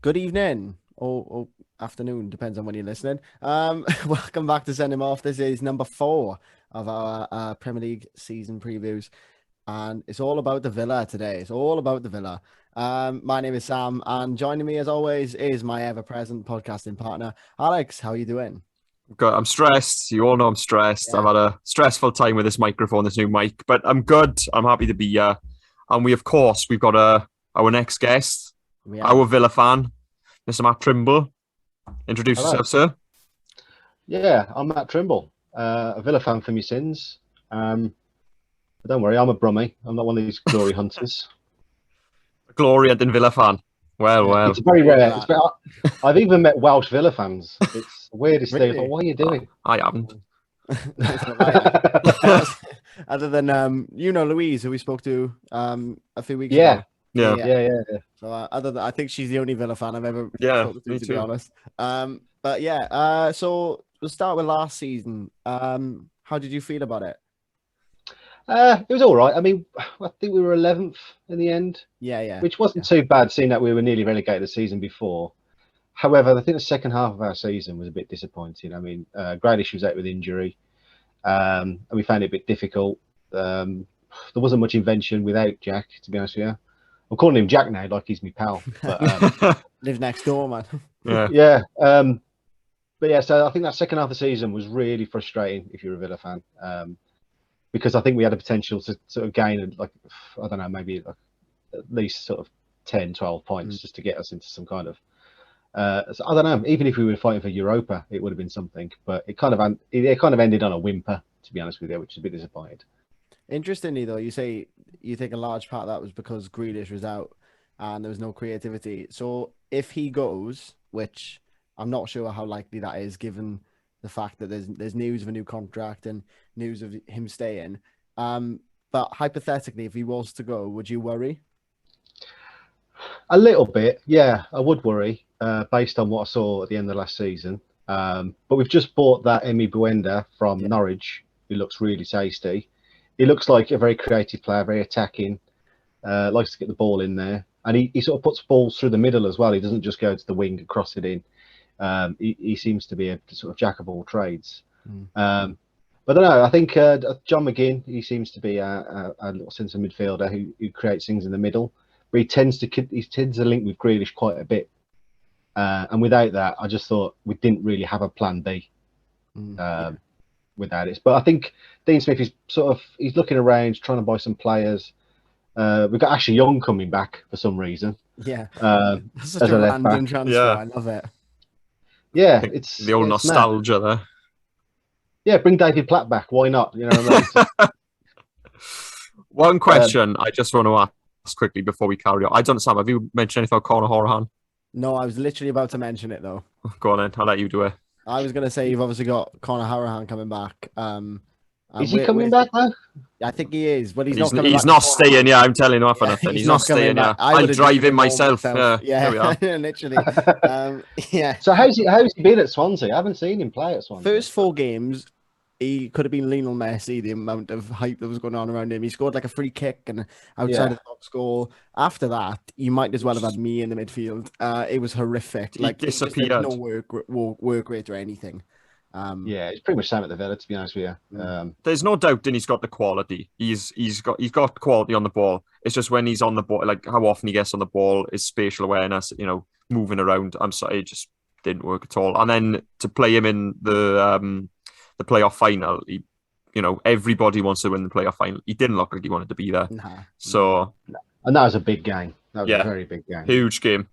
Good evening or afternoon, depends on when you're listening. Welcome back to Send Him Off. This is number 4 of our Premier League season previews, and it's all about the Villa today. It's all about the Villa. My name is Sam, and joining me as always is my ever-present podcasting partner, Alex. How are you doing? Good. I'm stressed. You all know I'm stressed. I've Yeah, had a stressful time with this microphone, this new mic, but I'm good. I'm happy to be here. And of course, we've got our next guest, we our have. Villa fan, Mr. Matt Trimble. Introduce Hello. yourself, sir. Yeah, I'm Matt Trimble, a Villa fan for my sins. But don't worry, I'm a Brummie. I'm not one of these glory hunters. Glory and Villa fan. Well, Yeah. well. It's very Look rare. at that. I've even met Welsh Villa fans. It's the weirdest thing. I Really? thought, what are you doing? I haven't. Other than Louise, who we spoke to a few weeks Yeah, ago. Yeah. yeah. So other than I think she's the only Villa fan I've ever Yeah, spoken me to be too. honest. But yeah. So we'll start with last season. How did you feel about it? It was all right. I mean, I think we were 11th in the end, Yeah. which wasn't too bad, seeing that we were nearly relegated the season before. However, I think the second half of our season was a bit disappointing. I mean, Grealish was out with injury, and we found it a bit difficult. There wasn't much invention without Jack, to be honest with you. I'm calling him Jack now, like he's my pal. But Lives next door, man. Yeah. yeah, but yeah. So I think that second half of the season was really frustrating if you're a Villa fan, because I think we had the potential to sort of gain, like, I don't know, maybe like at least sort of 10, 12 points just to get us into some kind of. So I don't know. Even if we were fighting for Europa, it would have been something. But it kind of ended on a whimper, to be honest with you, which is a bit disappointed. Interestingly, though, you say you think a large part of that was because Grealish was out and there was no creativity. So if he goes, which I'm not sure how likely that is, given the fact that there's news of a new contract and news of him staying. But hypothetically, if he was to go, would you worry? A little bit, yeah. I would worry, based on what I saw at the end of last season. But we've just bought that Emi Buenda from Norwich, who looks really tasty. He looks like a very creative player, very attacking. Likes to get the ball in there, and he sort of puts balls through the middle as well. He doesn't just go to the wing and cross it in. He seems to be a sort of jack of all trades. But I don't know. I think John McGinn, he seems to be a little centre midfielder who creates things in the middle, but he tends to link with Grealish quite a bit. And without that, I just thought we didn't really have a plan B. Without it, but I think Dean Smith is he's looking around, trying to buy some players. We've got Ashley Young coming back for some reason. Yeah. As Such a a left random back. transfer. Yeah. I love it. Yeah, It's the old nostalgia there. Yeah, bring David Platt back. Why not? You know what I mean? One question I just want to ask quickly before we carry on. I don't know, Sam, have you mentioned anything about Conor Horahan? No, I was literally about to mention it though. Go on then, I'll let you do it. I was gonna say you've obviously got Conor Horahan coming back. Is he coming back though? I think he is, but he's not coming He's back. not staying. Yeah, I'm telling you off for nothing. He's not coming staying. Yeah, back. I I'll would've drive driven him myself. Yeah, there we are. literally. Yeah. So how's he been at Swansea? I haven't seen him play at Swansea. First 4 games, he could have been Lionel Messi. The amount of hype that was going on around him. He scored like a free kick and outside of the box goal. After that, you might as well have had me in the midfield. It was horrific. He like disappeared. There was no work rate or anything. Yeah, it's pretty much Sam at the Villa, to be honest with you. There's no doubt that he's got the quality. He's got quality on the ball. It's just when he's on the ball, like how often he gets on the ball, his spatial awareness, moving around. I'm sorry, it just didn't work at all. And then to play him in the playoff final, everybody wants to win the playoff final. He didn't look like he wanted to be there. So, and that was a big game. That was Yeah. a very big game. huge game.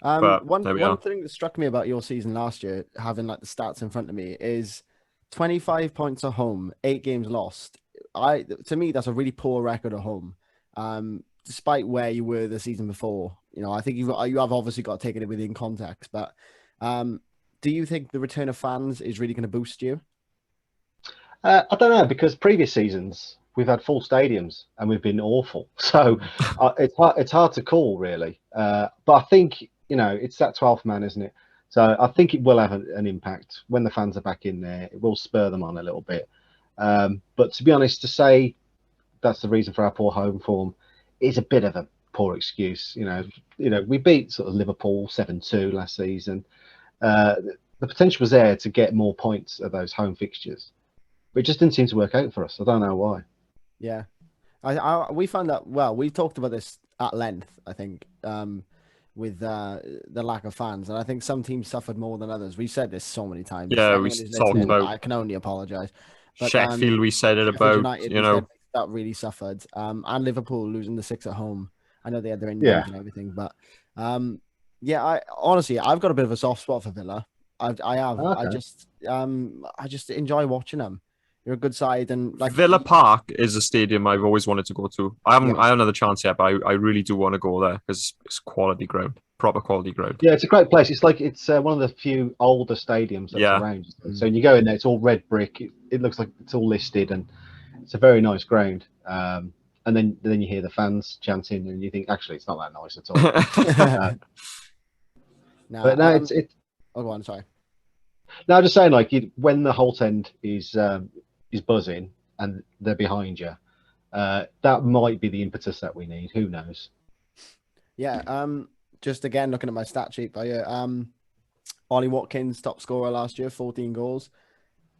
But One there we are. thing that struck me about your season last year, having like the stats in front of me, is 25 points at home, 8 games lost. To me, that's a really poor record at home. Despite where you were the season before, I think you have obviously got to take it within context. But do you think the return of fans is really going to boost you? I don't know, because previous seasons we've had full stadiums and we've been awful. So it's hard to call really. But I think it's that 12th man, isn't it? So I think it will have an impact when the fans are back in there. It will spur them on a little bit. But to be honest, to say that's the reason for our poor home form is a bit of poor excuse. We beat sort of Liverpool 7-2 last season. The potential was there to get more points at those home fixtures, but it just didn't seem to work out for us. I don't know why. Yeah, we found that. Well, we talked about this at length, I think, with the lack of fans, and I think some teams suffered more than others. We've said this so many times. Yeah, we Anyone who's talked listening, about I can only apologise. But Sheffield. We said it Sheffield about, United, we said that really suffered, and Liverpool losing the 6 at home. I know they had their injuries and everything, but yeah, I've got a bit of a soft spot for Villa. I have. Okay. I just enjoy watching them. They're a good side, and like Villa Park is a stadium I've always wanted to go to. I haven't Yeah. had another chance yet, but I really do want to go there because it's quality ground, proper quality ground. Yeah, it's a great place. It's one of the few older stadiums that's around. So when you go in there, it's all red brick. It looks like it's all listed, and it's a very nice ground. And then you hear the fans chanting, and you think actually it's not that nice at all. But no, it's Oh, go on. Sorry. No, I'm just saying, when the Holt End is buzzing and they're behind you, that might be the impetus that we need. Who knows? Yeah. Just again looking at my stat sheet by you. Ollie Watkins, top scorer last year, 14 goals.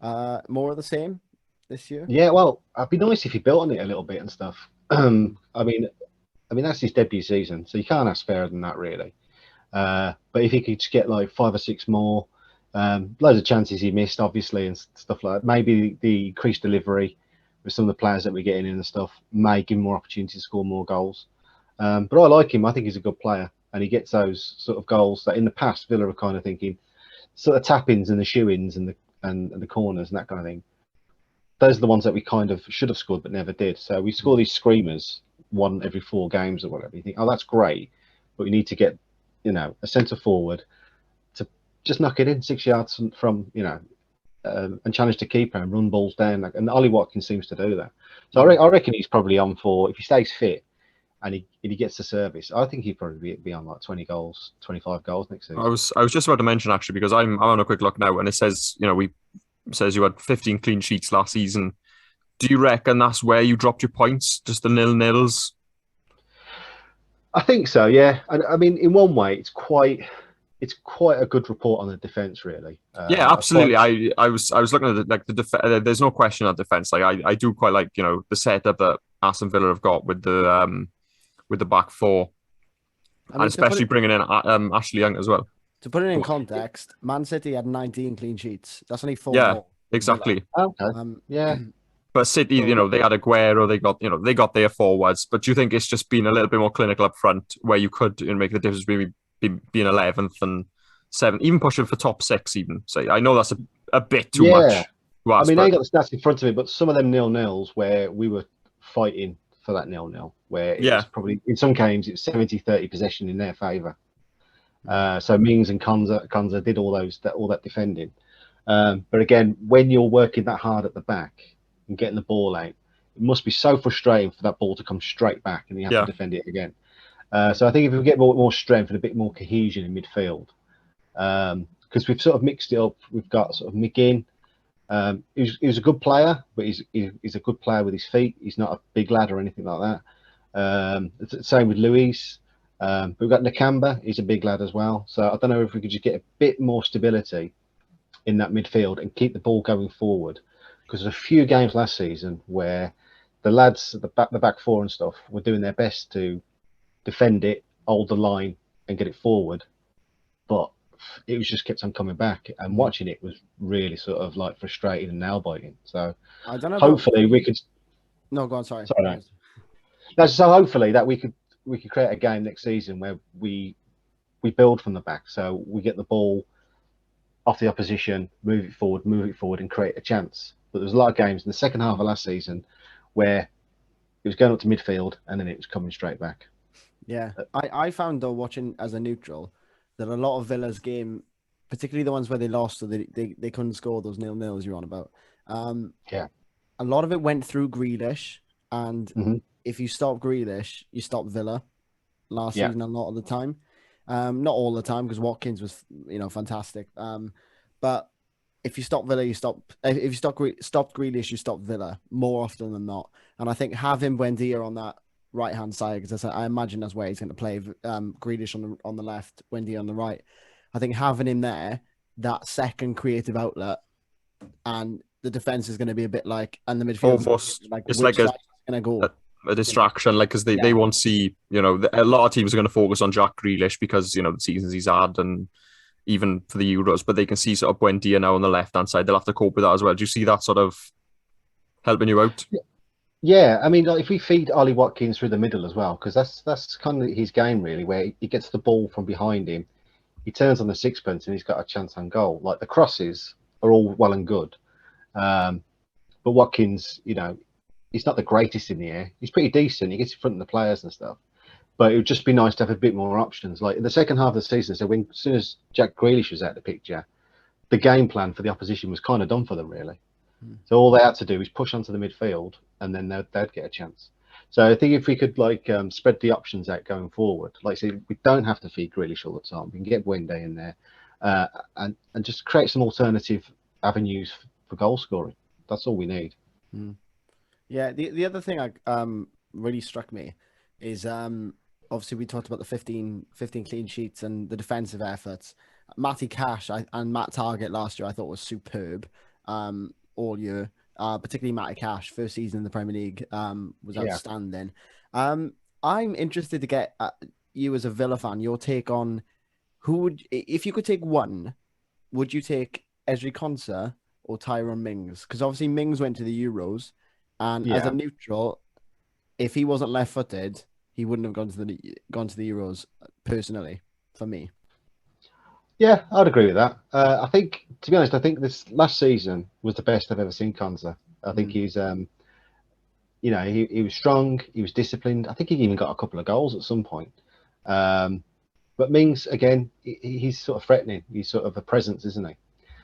More of the same this year. Yeah, well, it'd be nice if he built on it a little bit and stuff. I mean, that's his debut season, so you can't ask fairer than that, really. But if he could just get like 5 or 6 more, loads of chances he missed, obviously, and stuff like that. Maybe the increased delivery with some of the players that we're getting in and stuff may give him more opportunity to score more goals. But I like him. I think he's a good player, and he gets those sort of goals that in the past Villa are kind of thinking, sort of tap-ins and the shoe-ins and the corners and that kind of thing. Those are the ones that we kind of should have scored but never did. So we score these screamers 1 every 4 games or whatever. You think, oh, that's great, but we need to get a centre forward to just knock it in 6 yards from and challenge the keeper and run balls down. And Ollie Watkins seems to do that. So I reckon he's probably on for, if he stays fit and he gets the service, I think he'd probably be on like 20 goals, 25 goals next season. I was just about to mention actually, because I'm on a quick look now, and it says says you had 15 clean sheets last season. Do you reckon that's where you dropped your points, just the 0-0s? I think so, yeah. And I mean, in one way, it's quite a good report on the defense, really. Yeah, absolutely. I was looking at the there's no question on defense. Like I do quite like the setup that Aston Villa have got with the back 4, and especially bringing in Ashley Young as well. To put it in context, Man City had 19 clean sheets. That's only 4 Yeah, more. exactly. Okay. Yeah. But City, they had Aguero, they got their forwards. But do you think it's just been a little bit more clinical up front, where you could make the difference between being 11th and 7th, even pushing for top 6 even? So I know that's a bit too much. I mean, I ain't got the stats in front of me, but some of them 0-0s where we were fighting for that 0-0, where it was probably, in some games, it's 70-30 possession in their favour. So Mings and Konza did all that defending. But again, when you're working that hard at the back and getting the ball out, it must be so frustrating for that ball to come straight back and you have to defend it again. So I think if we get more strength and a bit more cohesion in midfield, because we've sort of mixed it up. We've got sort of McGinn. He's a good player, but he's a good player with his feet. He's not a big lad or anything like that. It's the same with Luis. But we've got Nakamba. He's a big lad as well. So I don't know if we could just get a bit more stability in that midfield and keep the ball going forward. Because there's a few games last season where the lads, the back 4 and stuff, were doing their best to defend it, hold the line, and get it forward. But it was just kept on coming back, and watching it was really sort of like frustrating and nail biting. So I don't know. Hopefully we could. No, go on. Sorry. No, so hopefully that we could create a game next season where we build from the back. So we get the ball off the opposition, move it forward, and create a chance. But there was a lot of games in the second half of last season where it was going up to midfield and then it was coming straight back. Yeah, I found though, watching as a neutral, that a lot of Villa's game, particularly the ones where they lost, so they couldn't score those 0-0s you're on about. A lot of it went through Grealish, and if you stop Grealish, you stop Villa. Last season, a lot of the time, not all the time, because Watkins was fantastic. But if you stop Villa, you stop. If you stop Grealish, you stop Villa more often than not. And I think having Buendia on that right hand side, because I imagine that's where he's going to play. Grealish on the left, Wendy on the right. I think having him there, that second creative outlet, and the defense is going to be a bit like, and the midfield Almost, like, it's which like side is going to go? a distraction, like, because they won't see, a lot of teams are going to focus on Jack Grealish because, the seasons he's had and even for the Euros, but they can see sort of Buendia now on the left-hand side. They'll have to cope with that as well. Do you see that sort of helping you out? Yeah, I mean, like, if we feed Ollie Watkins through the middle as well, because that's kind of his game really, where he gets the ball from behind him, he turns on the sixpence and he's got a chance on goal. Like, the crosses are all well and good, but Watkins, he's not the greatest in the air. He's pretty decent. He gets in front of the players and stuff. But it would just be nice to have a bit more options. Like in the second half of the season, so as soon as Jack Grealish was out of the picture, the game plan for the opposition was kind of done for them, really. So all they had to do was push onto the midfield, and then they'd get a chance. So I think if we could spread the options out going forward, like say we don't have to feed Grealish all the time. We can get Buendia in there, and just create some alternative avenues for goal scoring. That's all we need. Yeah, the other thing really struck me is obviously we talked about the 15 clean sheets and the defensive efforts. Matty Cash and Matt Target last year I thought was superb all year, particularly Matty Cash, first season in the Premier League, was outstanding. I'm interested to get you as a Villa fan, your take on if you could take one, would you take Ezri Konsa or Tyrone Mings? Because obviously Mings went to the Euros, and as a neutral, if he wasn't left-footed, he wouldn't have gone to the Euros. Personally, for me. Yeah, I'd agree with that. I think, to be honest, I think this last season was the best I've ever seen Konsa. I think he's, he was strong, he was disciplined. I think he even got a couple of goals at some point. But Mings, again, he's sort of threatening. He's sort of a presence, isn't he?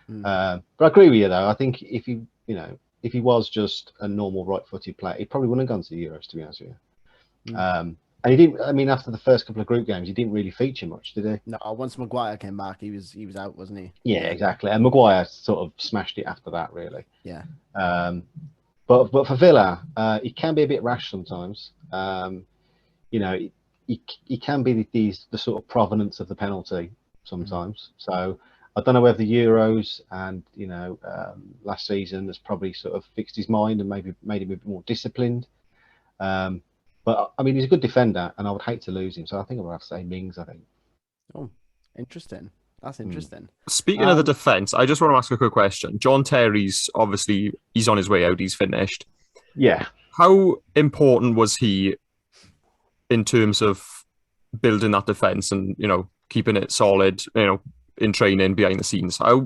But I agree with you, though. I think if he was just a normal right-footed player, he probably wouldn't have gone to the Euros, to be honest with you. And he didn't. I mean, after the first couple of group games, he didn't really feature much, did he? No. Once Maguire came back, he was out, wasn't he? Yeah, exactly. And Maguire sort of smashed it after that, really. Yeah. But for Villa, he can be a bit rash sometimes. He can be the sort of provenance of the penalty sometimes. So I don't know whether the Euros and last season has probably sort of fixed his mind and maybe made him a bit more disciplined. But I mean, he's a good defender, and I would hate to lose him. So I think I would have to say Mings. I think. Oh, interesting. That's interesting. Speaking of the defence, I just want to ask a quick question. John Terry's obviously he's on his way out. He's finished. Yeah. How important was he in terms of building that defence and keeping it solid? In training behind the scenes. How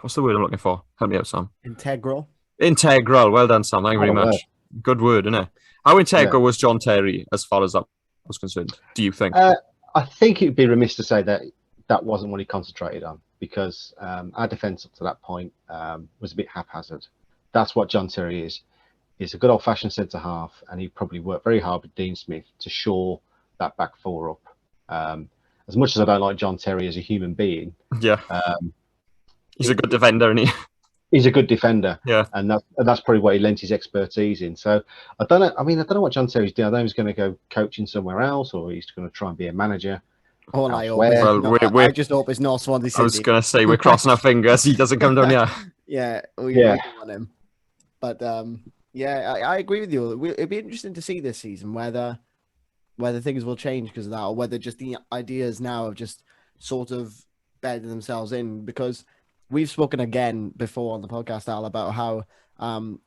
what's the word I'm looking for? Help me out, Sam. Integral. Well done, Sam. Thank you very much. Good word, isn't it? How integral was John Terry as far as that was concerned, do you think? I think it would be remiss to say that wasn't what he concentrated on, because our defence up to that point was a bit haphazard. That's what John Terry is. He's a good old-fashioned centre-half, and he probably worked very hard with Dean Smith to shore that back four up. As much as I don't like John Terry as a human being, he's a good defender, isn't he? He's a good defender, and that's probably what he lent his expertise in. So I don't know. I mean, I don't know what John Terry's doing. I don't know if he's going to go coaching somewhere else, or he's going to try and be a manager. All I hope I just hope it's not Swansea City. I was going to say we're crossing our fingers he doesn't come down here. We don't want him. But I agree with you. It'd be interesting to see this season whether things will change because of that, or whether just the ideas now have just sort of bedded themselves in, because we've spoken again before on the podcast, Al, about how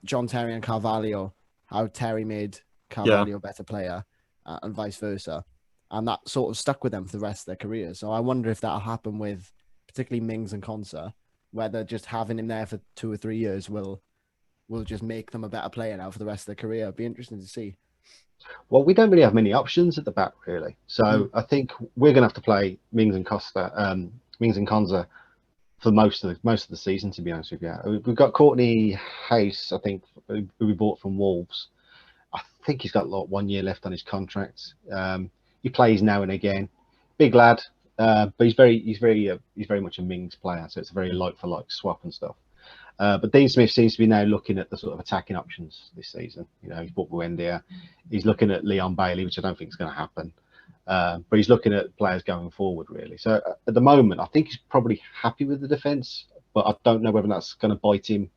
John Terry and Carvalho, how Terry made Carvalho a better player and vice versa. And that sort of stuck with them for the rest of their careers. So I wonder if that'll happen with particularly Mings and Konsa, whether just having him there for 2 or 3 years will just make them a better player now for the rest of their career. It'd be interesting to see. Well, we don't really have many options at the back, really. So I think we're going to have to play Mings and Konsa for most of the season, to be honest with you. We've got Courtney Hayes, I think, who we bought from Wolves. I think he's got 1 year left on his contract. He plays now and again. Big lad, but he's very much a Mings player, so it's a very like for like swap and stuff. But Dean Smith seems to be now looking at the sort of attacking options this season. You know, he's bought Buendia. He's looking at Leon Bailey, which I don't think is going to happen. But he's looking at players going forward, really. So at the moment, I think he's probably happy with the defence, but I don't know whether that's going to bite him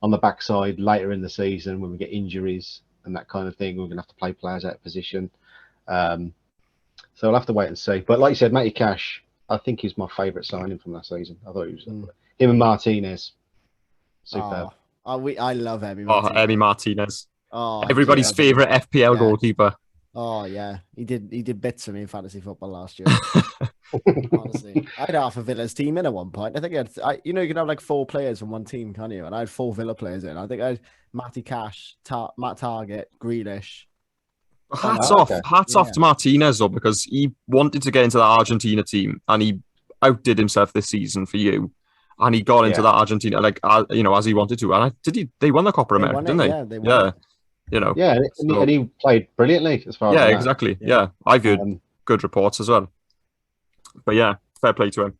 on the backside later in the season when we get injuries and that kind of thing. We're going to have to play players out of position. So we'll have to wait and see. But like you said, Matty Cash, I think he's my favourite signing from last season. I thought he was him and Martinez. Superb. I love Emi Martinez. Emi Martinez. Oh, everybody's favourite FPL goalkeeper. Oh yeah, he did bits for me in fantasy football last year. Honestly, I had half a Villa's team in at one point. I think you can have like 4 players from one team, can't you? And I had 4 Villa players in. I think I had Matty Cash, Matt Target, Grealish. Hats off to Martinez though, because he wanted to get into that Argentina team and he outdid himself this season for you. And he got into that Argentina, as he wanted to. And they won the Copa America, didn't they? Yeah, they won. Yeah. And he played brilliantly as far as Yeah, exactly. Yeah. I've heard good reports as well. But yeah, fair play to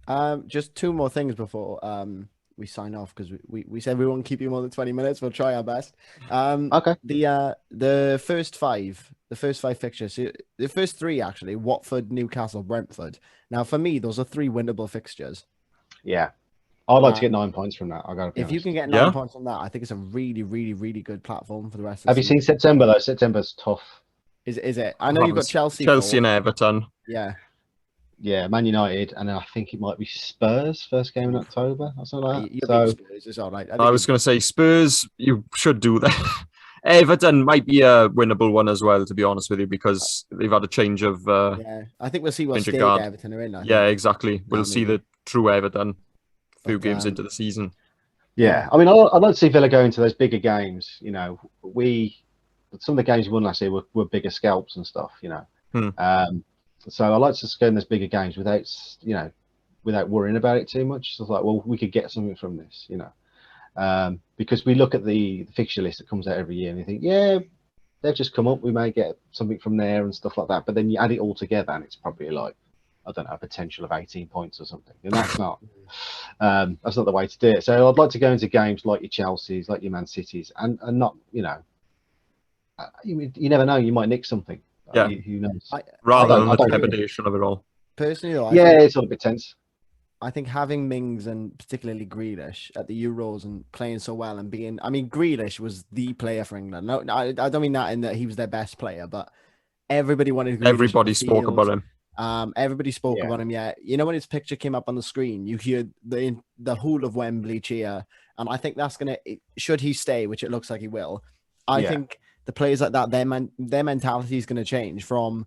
him. Just 2 more things before we sign off, because we said we won't keep you more than 20 minutes. We'll try our best. Okay. The first 5 fixtures, the first 3 actually, Watford, Newcastle, Brentford. Now for me, those are 3 winnable fixtures. Yeah. I'd like to get 9 points from that. If you can get 9 points from that, I think it's a really, really, really good platform for the rest of the season. Have you seen September though? September's tough. Is it? I know you've got Chelsea and Everton. Yeah. Yeah, Man United, and then I think it might be Spurs first game in October or something like that. So Spurs, it's all right. I was going to say Spurs, you should do that. Everton might be a winnable one as well, to be honest with you, because they've had a change of. I think we'll see what stage Everton are in. Yeah, exactly. We'll see the true Everton a few games into the season. Yeah, I mean, I'd like to see Villa go into those bigger games. You know, some of the games we won last year were bigger scalps and stuff. You know, so I like to just go in those bigger games without worrying about it too much. So it's like, well, we could get something from this, you know, because we look at the fixture list that comes out every year and you think, yeah, they've just come up, we may get something from there and stuff like that. But then you add it all together and it's probably like, I don't know, a potential of 18 points or something. And that's not the way to do it. So I'd like to go into games like your Chelseas, like your Man Cities, and not, you know, you never know, you might nick something. Yeah, who knows? Rather than the trepidation of it all. Personally, though, it's all a bit tense. I think having Mings and particularly Grealish at the Euros and playing so well and being, I mean, Grealish was the player for England. No, I don't mean that in that he was their best player, but everybody wanted Grealish. Everybody spoke about him. Everybody spoke about him. Yeah, you know, when his picture came up on the screen, you hear the whole of Wembley cheer, and I think that's gonna, should he stay, which it looks like he will. I think the players like that, their mentality is going to change from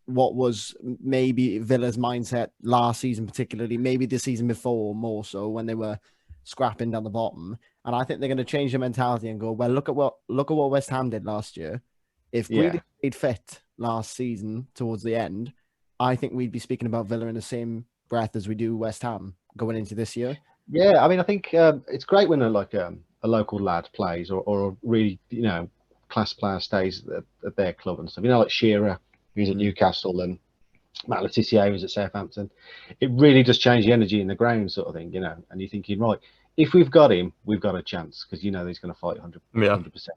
what was maybe Villa's mindset last season, particularly maybe the season before more so when they were scrapping down the bottom. And I think they're going to change their mentality and go, well, look at what West Ham did last year. If Grealish stayed fit last season towards the end, I think we'd be speaking about Villa in the same breath as we do West Ham going into this year. Yeah, I mean, I think it's great when a local lad plays or a really, you know, class player stays at their club and stuff. You know, like Shearer, who's at Newcastle, and Matt Letizia, who's at Southampton. It really does change the energy in the ground, sort of thing, you know. And you're thinking, right, if we've got him, we've got a chance, because you know he's going to fight 100%.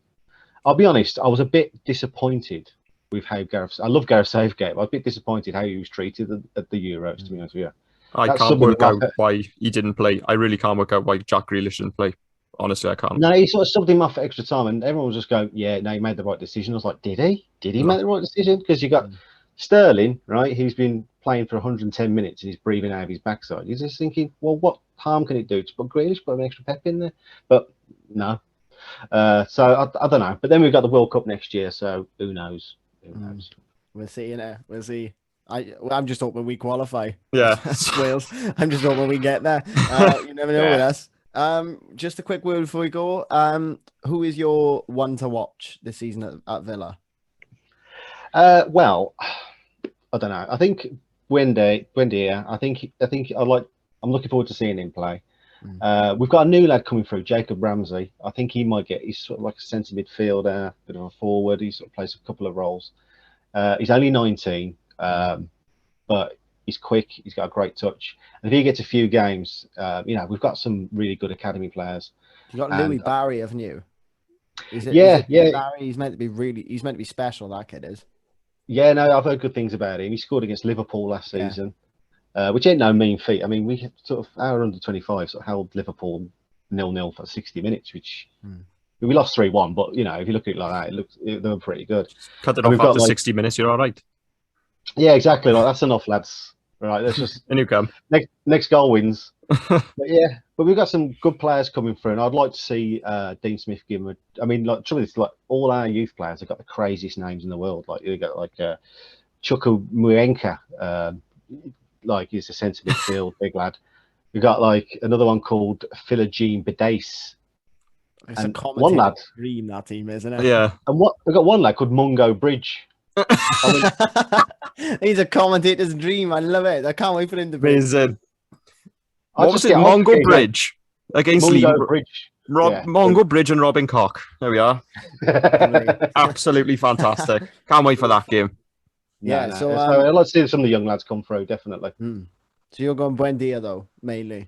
I'll be honest, I was a bit disappointed with how I love Gareth Southgate, but I was a bit disappointed how he was treated at the Euros, to be honest with you. I can't work out why he didn't play. I really can't work out why Jack Grealish didn't play. Honestly, I can't. No, he sort of subbed him off for extra time, and everyone was just going, "Yeah, no, he made the right decision." I was like, "Did he? Did he make the right decision?" Because you got Sterling, right? He's been playing for 110 minutes and he's breathing out of his backside. You're just thinking, well, what harm can it do to put Grealish, put an extra pep in there? But no. So I don't know. But then we've got the World Cup next year, so who knows? Who knows? We'll see, we'll see. I'm just hoping we qualify. Yeah, Wales. I'm just hoping we get there. You never know with us. Just a quick word before we go. Who is your one to watch this season at Villa? Well, I don't know. I think Buendia. I think I'm looking forward to seeing him play. We've got a new lad coming through, Jacob Ramsey. I think he's sort of like a centre midfielder, bit of a forward. He sort of plays a couple of roles. He's only 19, but He's quick. He's got a great touch. And if he gets a few games, we've got some really good academy players. You got Louis And Barry, haven't you? He's yeah. Barry. He's meant to be special. That kid is. Yeah, no, I've heard good things about him. He scored against Liverpool last season, which ain't no mean feat. I mean, we had sort of our under 25 sort of held Liverpool 0-0 for 60 minutes, which we lost 3-1. But if you look at it like that, they were pretty good. Cut it off after 60 minutes. You're all right. Yeah, exactly. Like that's enough, lads. Right, let's just and you come. Next goal wins. but we've got some good players coming through, and I'd like to see Dean Smith give him trouble is like all our youth players have got the craziest names in the world. Like you got like Chuku Muenka, like he's a centre midfield, big lad. We got like another one called Philogene Bidace. It's a one lad dream, that team, isn't it? Yeah. And we got one lad called Mungo Bridge. He's a commentator's dream. I love it. I can't wait for him to be. Amazing. What was it? Mongo Bridge against Lee. Bridge. Mongo Bridge and Robin Koch. There we are. Absolutely fantastic. Can't wait for that game. Yeah. So I'd like to see some of the young lads come through. Definitely. So you're going Buendia though, mainly.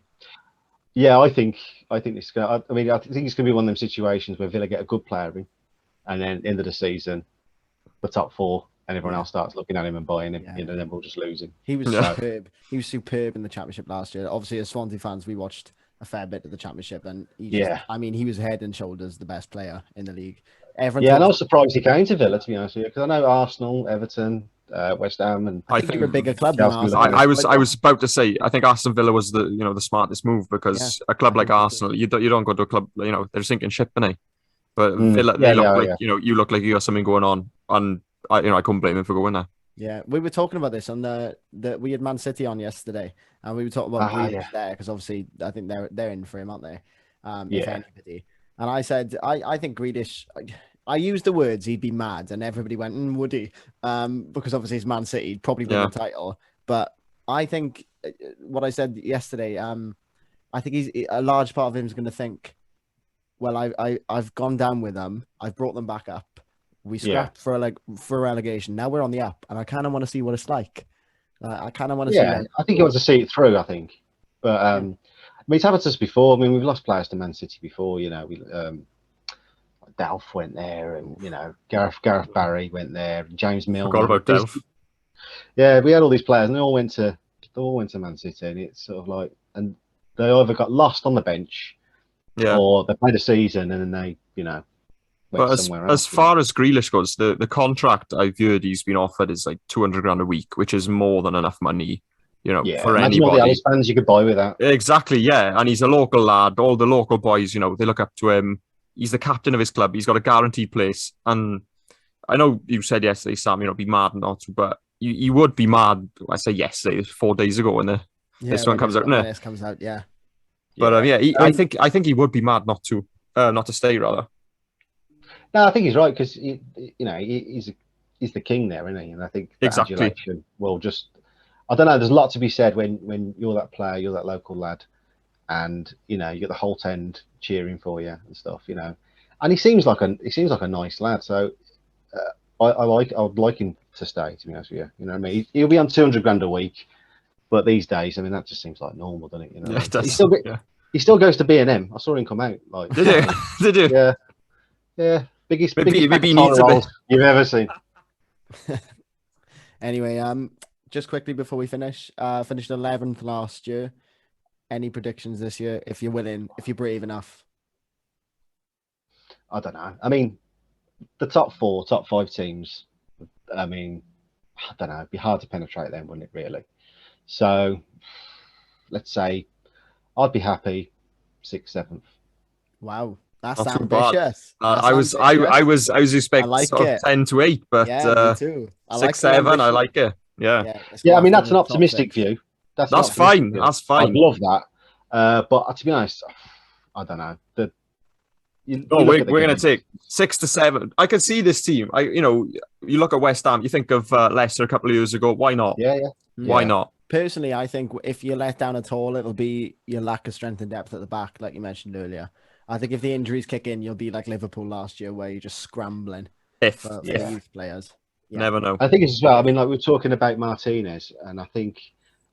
Yeah, I think it's going. I think it's going to be one of them situations where Villa get a good player in, and then end of the season, the top four, and everyone else starts looking at him and buying him, and then we'll just lose him. He was superb. He was superb in the Championship last year. Obviously, as Swansea fans, we watched a fair bit of the Championship, and he was head and shoulders the best player in the league. And I was surprised he came to Villa, to be honest with you, because I know Arsenal, Everton, West Ham, and I think they're a bigger club than Arsenal. I was about to say I think Aston Villa was the smartest move, because a club like Arsenal, you don't go to a club, they're sinking ship, innit? But Villa, they look like you look like you got something going on, and I couldn't blame him for going there. Yeah, we were talking about this on we had Man City on yesterday, and we were talking about Grealish there, because obviously I think they're in for him, aren't they? If anybody. And I said I think Grealish. I used the words he'd be mad, and everybody went, would he? Because obviously it's Man City, he'd probably win the title. But I think what I said yesterday, I think a large part of him is going to think, well, I've gone down with them, I've brought them back up. We scrapped for relegation. Now we're on the up, and I kind of want to see what it's like. I kind of want to see. Yeah, I think he wants to see it through. I think, but it's happened to us before. I mean, we've lost players to Man City before. Delph went there, and Gareth Barry went there, and James Milner. Forgot about Delph. Yeah, we had all these players, and they all went to Man City, and it's sort of like, and they either got lost on the bench, or they played a season, and then they, But as far as Grealish goes, the contract I've heard he's been offered is like $200,000 a week, which is more than enough money, for anybody. All the Alice fans you could buy with that. Exactly, yeah. And he's a local lad. All the local boys, they look up to him. He's the captain of his club. He's got a guaranteed place. And I know you said yesterday, Sam, be mad not to, but you would be mad. I say yesterday, 4 days ago, when this one comes out. When this comes out, yeah. But I think he would be mad not to stay, rather. No, I think he's right, because he's the king there, isn't he? And I think that adulation will just, I don't know. There's a lot to be said when you're that player, you're that local lad, and you get the whole end cheering for you and stuff, And he seems like a nice lad, so I would like him to stay. To be honest with you, what I mean, he'll be on $200,000 a week, but these days, I mean, that just seems like normal, doesn't it? Yeah, it does. He still goes to B&M. I saw him come out. Like, did you? Yeah. Biggest maybe he needs you've ever seen. Anyway, just quickly before we finish, finished 11th last year. Any predictions this year, if you're willing, if you're brave enough? I don't know. I mean, the top 5 teams, I mean, I don't know. It'd be hard to penetrate them, wouldn't it, really? So, let's say I'd be happy 6th, 7th. Wow. That's ambitious. I was expecting sort of 10 to 8, but me too. 6, 7. I like it. Yeah. I mean, that's an optimistic view. That's fine. That's fine. I'd love that. But to be honest, I don't know. We're going to take 6 to 7. I can see this team. You look at West Ham. You think of Leicester a couple of years ago. Why not? Yeah. Why not? Personally, I think if you're let down at all, it'll be your lack of strength and depth at the back, like you mentioned earlier. I think if the injuries kick in, you'll be like Liverpool last year, where you're just scrambling for youth players. Never know. I think it's as well. I mean, like we're talking about Martinez, and I think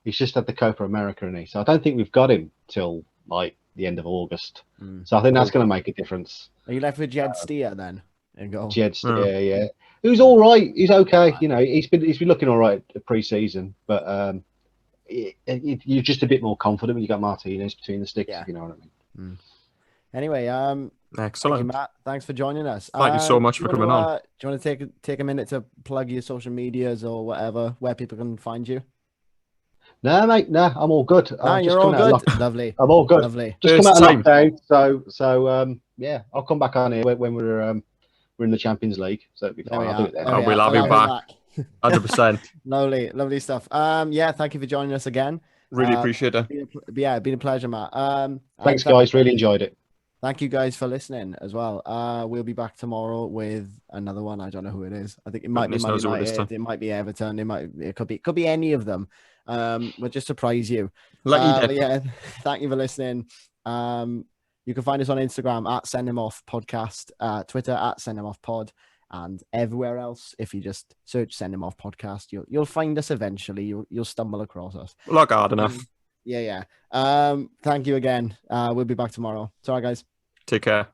He's just had the Copa America, and so I don't think we've got him till like the end of August. So I think that's going to make a difference. Are you left with Jed Steer then? And go. Jed Steer, yeah. Who's all right. He's okay. You know, he's been looking all right pre-season, but you're just a bit more confident when you got Martinez between the sticks. If you know what I mean. Anyway, excellent. Thank you, Matt. Thanks for joining us. Thank you so much for coming on. Do you want to take a minute to plug your social medias or whatever, where people can find you? No, mate. No, I'm all good. No, you're all good. Lovely. I'm all good. Lovely. Just come out of lockdown, so yeah, I'll come back on here when we're in the Champions League. So it'll be fine. I'll do it then. We'll have you back. 100%. Lovely stuff. Yeah, thank you for joining us again. Really appreciate it. It's been a pleasure, Matt. Thanks, guys. Really enjoyed it. Thank you guys for listening as well. We'll be back tomorrow with another one. I don't know who it is. I think it might be Man United. It might be Everton. It could be any of them. We'll just surprise you. Yeah, thank you for listening. You can find us on Instagram at Send Him Off Podcast, Twitter at Send Him Off Pod, and everywhere else. If you just search Send Him Off Podcast, you'll find us eventually. You'll stumble across us. Look hard enough. Yeah. Thank you again. We'll be back tomorrow. Sorry, guys. Take care.